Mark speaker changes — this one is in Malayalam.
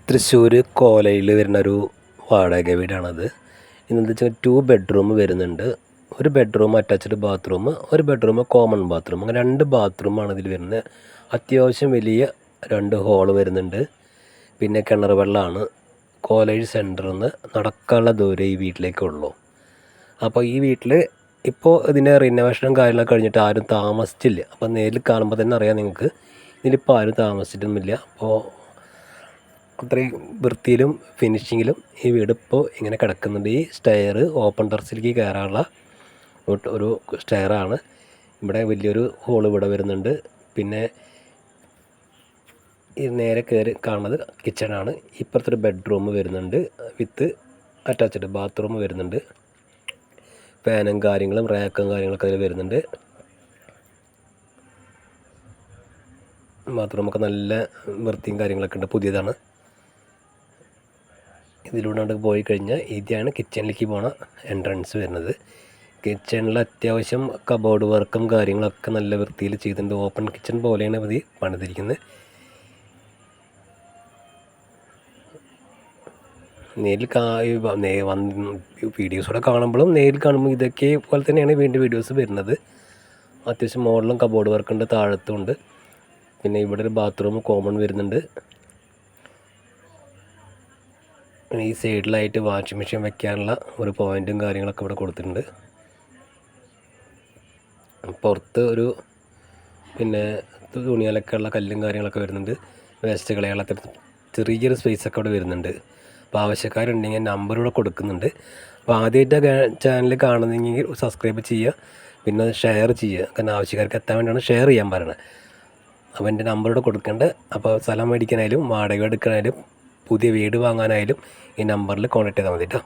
Speaker 1: തൃശ്ശൂർ കോലയിൽ വരുന്നൊരു വാടക വീടാണത്. ഇതെന്താ വെച്ചാൽ 2 ബെഡ്റൂം വരുന്നുണ്ട്. ഒരു ബെഡ്റൂം അറ്റാച്ച്ഡ് ബാത്റൂം, ഒരു ബെഡ്റൂം കോമൺ ബാത്റൂം, അങ്ങനെ 2 ബാത്റൂമാണ് ഇതിൽ വരുന്നത്. അത്യാവശ്യം വലിയ 2 ഹോള് വരുന്നുണ്ട്. പിന്നെ കിണർ വെള്ളമാണ്. കോലേജ് സെൻറ്ററിൽ നിന്ന് നടക്കാനുള്ള ദൂരം ഈ വീട്ടിലേക്കുള്ളൂ. അപ്പോൾ ഈ വീട്ടിൽ ഇപ്പോൾ ഇതിൻ്റെ റിനോവേഷനും കാര്യങ്ങളൊക്കെ കഴിഞ്ഞിട്ട് ആരും താമസിച്ചില്ല. അപ്പോൾ നേരിൽ കാണുമ്പോൾ തന്നെ അറിയാം നിങ്ങൾക്ക്, ഇതിലിപ്പോൾ ആരും താമസിച്ചിട്ടൊന്നുമില്ല. അപ്പോൾ അത്രയും വൃത്തിയിലും ഫിനിഷിങ്ങിലും ഈ വീട് ഇപ്പോൾ ഇങ്ങനെ കിടക്കുന്നുണ്ട്. ഈ സ്റ്റെയർ ഓപ്പൺ ടെറസിലേക്ക് കയറാനുള്ള ഒരു സ്റ്റെയറാണ്. ഇവിടെ വലിയൊരു ഹോൾ ഇവിടെ വരുന്നുണ്ട്. പിന്നെ ഈ നേരെ കയറി കാണുന്നത് കിച്ചണാണ്. ഇപ്പുറത്തൊരു ബെഡ്റൂം വരുന്നുണ്ട് വിത്ത് അറ്റാച്ച്ഡ് ബാത്റൂം വരുന്നുണ്ട്. ഫാനും കാര്യങ്ങളും റാക്കും കാര്യങ്ങളൊക്കെ അതിൽ വരുന്നുണ്ട്. ബാത്റൂമൊക്കെ നല്ല വൃത്തിയും കാര്യങ്ങളൊക്കെ ഉണ്ട്, പുതിയതാണ്. ഇതിലൂടെ പോയി കഴിഞ്ഞാൽ ഇതാണ് കിച്ചണിലേക്ക് പോണ എൻട്രൻസ് വരുന്നത്. കിച്ചണിൽ അത്യാവശ്യം കബോർഡ് വർക്കും കാര്യങ്ങളൊക്കെ നല്ല വൃത്തിയിൽ ചെയ്തിട്ടുണ്ട്. ഓപ്പൺ കിച്ചൺ പോലെയാണ് ഇത് പണിതിരിക്കുന്നത്. നേരിൽ വീഡിയോസൂടെ കാണുമ്പോഴും നേരിൽ കാണുമ്പോൾ ഇതൊക്കെ പോലെ തന്നെയാണ് വീണ്ടും വീഡിയോസ് വരുന്നത്. അത്യാവശ്യം മോഡലും കബോർഡ് വർക്കുണ്ട്, താഴത്തുണ്ട്. പിന്നെ ഇവിടെ ഒരു ബാത്റൂം കോമൺ വരുന്നുണ്ട്. ഈ സൈഡിലായിട്ട് വാഷിംഗ് മെഷീൻ വെക്കാനുള്ള ഒരു പോയിൻറ്റും കാര്യങ്ങളൊക്കെ ഇവിടെ കൊടുത്തിട്ടുണ്ട്. പുറത്ത് ഒരു പിന്നെ തുണി അലക്കാനുള്ള കല്ലും കാര്യങ്ങളൊക്കെ വരുന്നുണ്ട്. വേസ്റ്റ് കളയാനുള്ള ചെറിയൊരു സ്പേസൊക്കെ അവിടെ വരുന്നുണ്ട്. അപ്പോൾ ആവശ്യക്കാരുണ്ടെങ്കിൽ നമ്പർ ഇവിടെ കൊടുക്കുന്നുണ്ട്. അപ്പോൾ ആദ്യമായിട്ട് ചാനൽ കാണുന്നെങ്കിൽ സബ്സ്ക്രൈബ് ചെയ്യുക, പിന്നെ ഷെയർ ചെയ്യുക. കാരണം ആവശ്യക്കാർക്ക് എത്താൻ വേണ്ടിയാണ് ഷെയർ ചെയ്യാൻ പറയുന്നത്. അപ്പോൾ എൻ്റെ നമ്പർ ഇവിടെ കൊടുക്കേണ്ടത്. അപ്പോൾ സ്ഥലം മേടിക്കാനായാലും വാടക എടുക്കാനായാലും പുതിയ വീട് വാങ്ങാനായാലും ഈ നമ്പറിൽ കോൺടാക്ട് ചെയ്താൽ മതി കേട്ടോ.